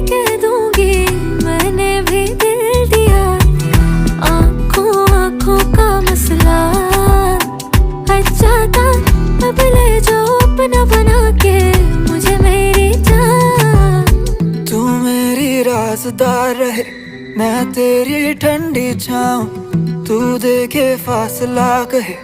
कह दूंगी मैंने भी दिल दिया। आंखों आंखों का मसला अच्छा था, अब ले जाओ अपना बना के मुझे मेरी जान। तू मेरी राज़दार रहे, मैं तेरी ठंडी छाँव, तू देखे फासला कहे